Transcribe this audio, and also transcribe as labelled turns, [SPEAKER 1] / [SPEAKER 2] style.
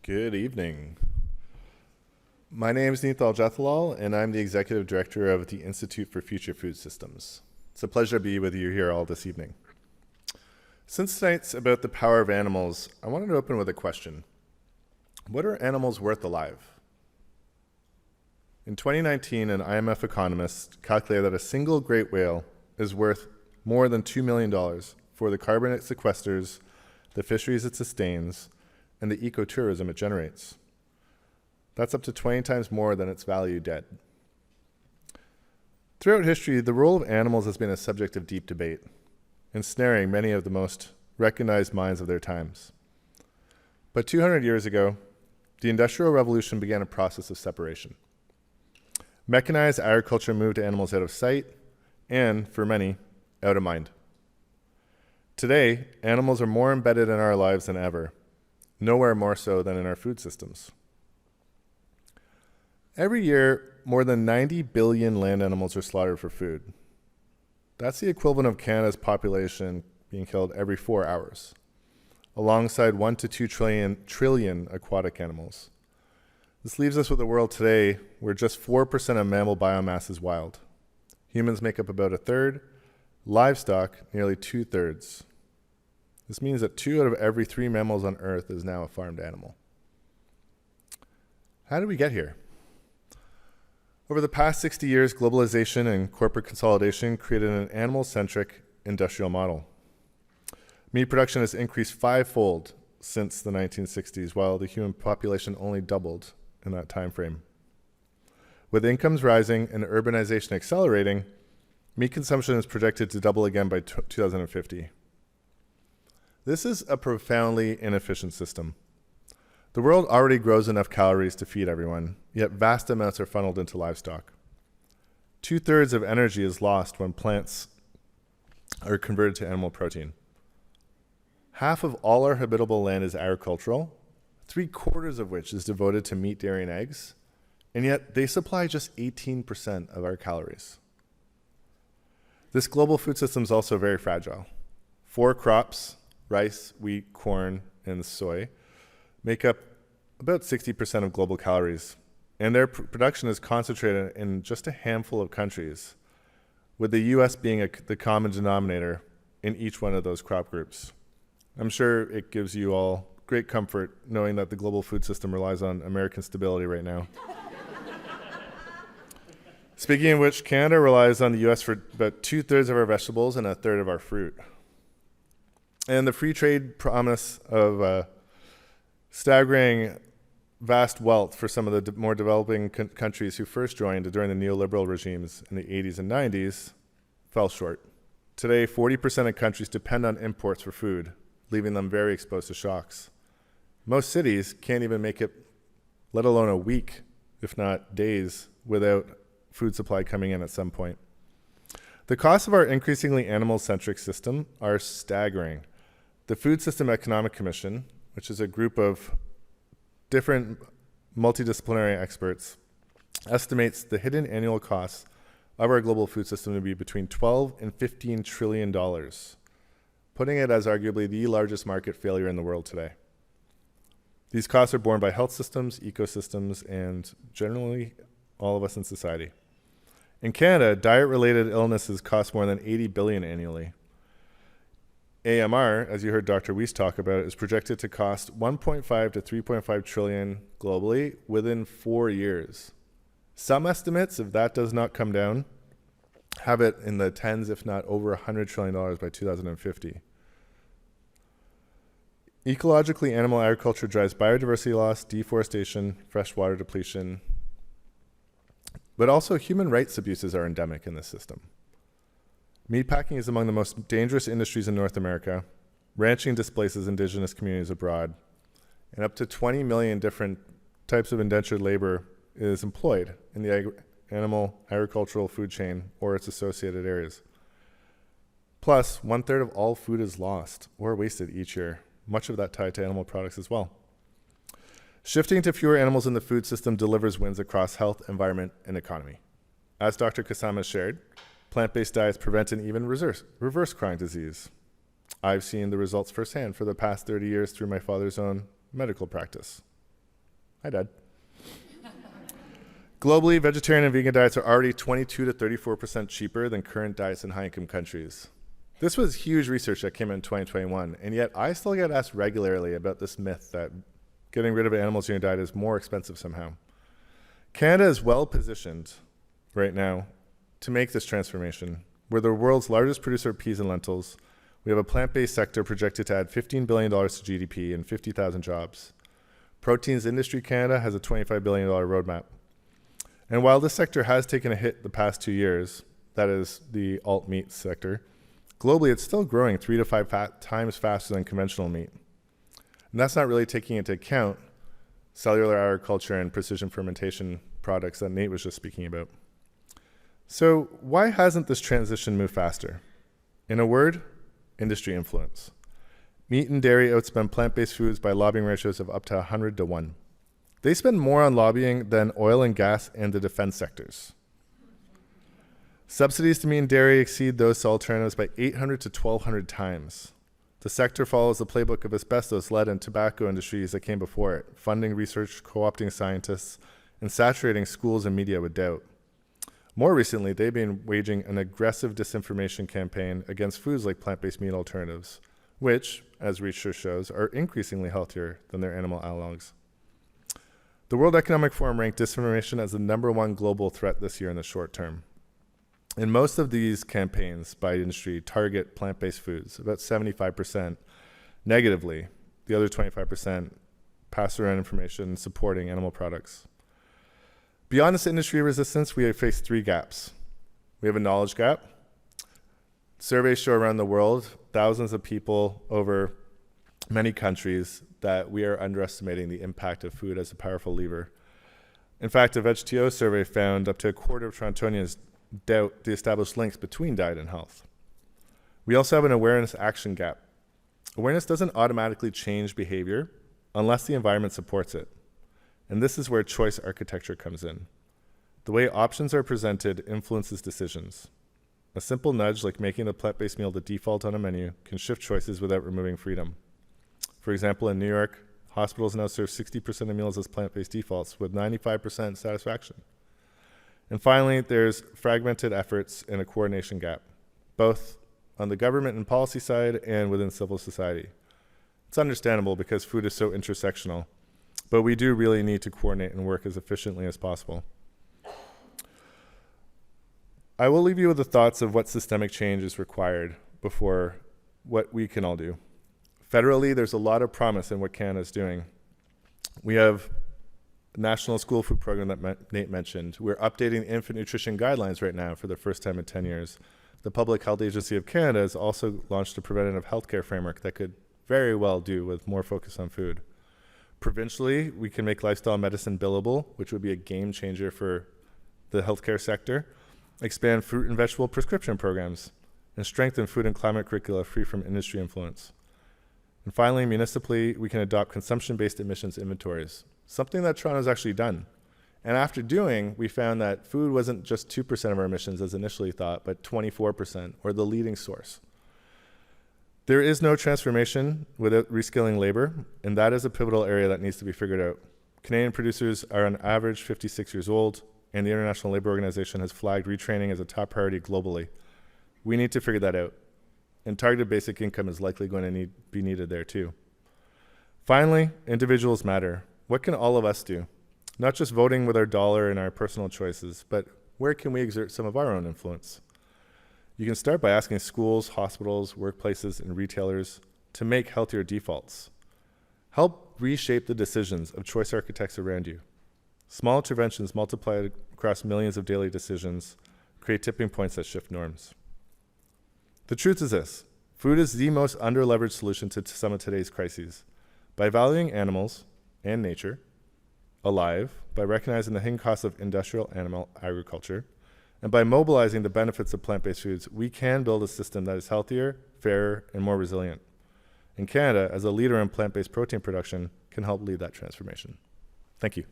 [SPEAKER 1] Good evening. My name is Nital Jethalal, and I'm the Executive Director of the Institute for Future Food Systems. It's a pleasure to be with you here all this evening. Since tonight's about the power of animals, I wanted to open with a question. What are animals worth alive? In 2019, an IMF economist calculated that a single great whale is worth more than $2 million for the carbon it sequesters, the fisheries it sustains, and the ecotourism it generates. That's up to 20 times more than its value dead. Throughout history, the role of animals has been a subject of deep debate, ensnaring many of the most recognized minds of their times. But 200 years ago, the Industrial Revolution began a process of separation. Mechanized agriculture moved animals out of sight and, for many, out of mind. Today, animals are more embedded in our lives than ever, nowhere more so than in our food systems. Every year, more than 90 billion land animals are slaughtered for food. That's the equivalent of Canada's population being killed every 4 hours, alongside 1 to 2 trillion aquatic animals. This leaves us with a world today where just 4% of mammal biomass is wild. Humans make up about a third, livestock nearly 2/3. This means that 2 out of every 3 mammals on Earth is now a farmed animal. How did we get here? Over the past 60 years, globalization and corporate consolidation created an animal-centric industrial model. Meat production has increased 5-fold since the 1960s, while the human population only doubled in that time frame. With incomes rising and urbanization accelerating, meat consumption is projected to double again by 2050. This is a profoundly inefficient system. The world already grows enough calories to feed everyone, yet vast amounts are funneled into livestock. 2/3 of energy is lost when plants are converted to animal protein. Half of all our habitable land is agricultural, 3/4 of which is devoted to meat, dairy, and eggs, and yet they supply just 18% of our calories. This global food system is also very fragile. 4 crops, rice, wheat, corn, and soy, make up about 60% of global calories, and their production is concentrated in just a handful of countries, with the US being the common denominator in each one of those crop groups. I'm sure it gives you all great comfort knowing that the global food system relies on American stability right now. Speaking of which, Canada relies on the US for about 2/3 of our vegetables and 1/3 of our fruit. And the free trade promise of staggering vast wealth for some of the more developing countries who first joined during the neoliberal regimes in the 80s and 90s fell short. Today, 40% of countries depend on imports for food, leaving them very exposed to shocks. Most cities can't even make it, let alone a week, if not days, without food supply coming in at some point. The costs of our increasingly animal-centric system are staggering. The Food System Economic Commission, which is a group of different multidisciplinary experts, estimates the hidden annual costs of our global food system to be between $12 and $15 trillion, putting it as arguably the largest market failure in the world today. These costs are borne by health systems, ecosystems, and generally all of us in society. In Canada, diet-related illnesses cost more than $80 billion annually. AMR, as you heard Dr. Weiss talk about, is projected to cost 1.5 to 3.5 trillion globally within 4 years. Some estimates, if that does not come down, have it in the tens, if not over $100 trillion by 2050. Ecologically, animal agriculture drives biodiversity loss, deforestation, freshwater depletion, but also human rights abuses are endemic in this system. Meatpacking is among the most dangerous industries in North America. Ranching displaces indigenous communities abroad, and up to 20 million different types of indentured labor is employed in the animal agricultural food chain or its associated areas. Plus, 1/3 of all food is lost or wasted each year, much of that tied to animal products as well. Shifting to fewer animals in the food system delivers wins across health, environment, and economy. As Dr. Kasama shared, plant-based diets prevent and even reverse chronic disease. I've seen the results firsthand for the past 30 years through my father's own medical practice. Hi, Dad. Globally, vegetarian and vegan diets are already 22 to 34% cheaper than current diets in high-income countries. This was huge research that came in 2021, and yet I still get asked regularly about this myth that getting rid of animals in your diet is more expensive somehow. Canada is well positioned right now to make this transformation. We're the world's largest producer of peas and lentils. We have a plant-based sector projected to add $15 billion to GDP and 50,000 jobs. Proteins Industry Canada has a $25 billion roadmap. And while this sector has taken a hit the past 2 years, that is the alt meat sector, globally it's still growing 3 to 5 times faster than conventional meat. And that's not really taking into account cellular agriculture and precision fermentation products that Nate was just speaking about. So why hasn't this transition moved faster? In a word, industry influence. Meat and dairy outspend plant-based foods by lobbying ratios of up to 100 to 1. They spend more on lobbying than oil and gas and the defense sectors. Subsidies to meat and dairy exceed those to alternatives by 800 to 1,200 times. The sector follows the playbook of asbestos, lead, and tobacco industries that came before it, funding research, co-opting scientists, and saturating schools and media with doubt. More recently, they've been waging an aggressive disinformation campaign against foods like plant-based meat alternatives, which, as research shows, are increasingly healthier than their animal analogs. The World Economic Forum ranked disinformation as the #1 global threat this year in the short term. And most of these campaigns by industry target plant-based foods, about 75% negatively. The other 25% pass around information supporting animal products. Beyond this industry resistance, we have faced 3 gaps. We have a knowledge gap. Surveys show around the world, thousands of people over many countries, that we are underestimating the impact of food as a powerful lever. In fact, a VegTO survey found up to a quarter of Torontonians doubt the established links between diet and health. We also have an awareness action gap. Awareness doesn't automatically change behavior unless the environment supports it. And this is where choice architecture comes in. The way options are presented influences decisions. A simple nudge like making the plant-based meal the default on a menu can shift choices without removing freedom. For example, in New York, hospitals now serve 60% of meals as plant-based defaults with 95% satisfaction. And finally, there's fragmented efforts and a coordination gap, both on the government and policy side and within civil society. It's understandable because food is so intersectional, but we do really need to coordinate and work as efficiently as possible. I will leave you with the thoughts of what systemic change is required before what we can all do. Federally, there's a lot of promise in what Canada is doing. We have a national school food program that Nate mentioned. We're updating the infant nutrition guidelines right now for the first time in 10 years. The Public Health Agency of Canada has also launched a preventative healthcare framework that could very well do with more focus on food. Provincially, we can make lifestyle medicine billable, which would be a game changer for the healthcare sector, expand fruit and vegetable prescription programs, and strengthen food and climate curricula free from industry influence. And finally, municipally, we can adopt consumption-based emissions inventories, something that Toronto's actually done. And after doing, we found that food wasn't just 2% of our emissions as initially thought, but 24%, or the leading source. There is no transformation without reskilling labor, and that is a pivotal area that needs to be figured out. Canadian producers are on average 56 years old, and the International Labour Organization has flagged retraining as a top priority globally. We need to figure that out. And targeted basic income is likely going to be needed there too. Finally, individuals matter. What can all of us do? Not just voting with our dollar and our personal choices, but where can we exert some of our own influence? You can start by asking schools, hospitals, workplaces, and retailers to make healthier defaults. Help reshape the decisions of choice architects around you. Small interventions multiplied across millions of daily decisions create tipping points that shift norms. The truth is this: food is the most under-leveraged solution to some of today's crises. By valuing animals and nature alive, by recognizing the hidden costs of industrial animal agriculture, and by mobilizing the benefits of plant-based foods, we can build a system that is healthier, fairer, and more resilient. And Canada, as a leader in plant-based protein production, can help lead that transformation. Thank you.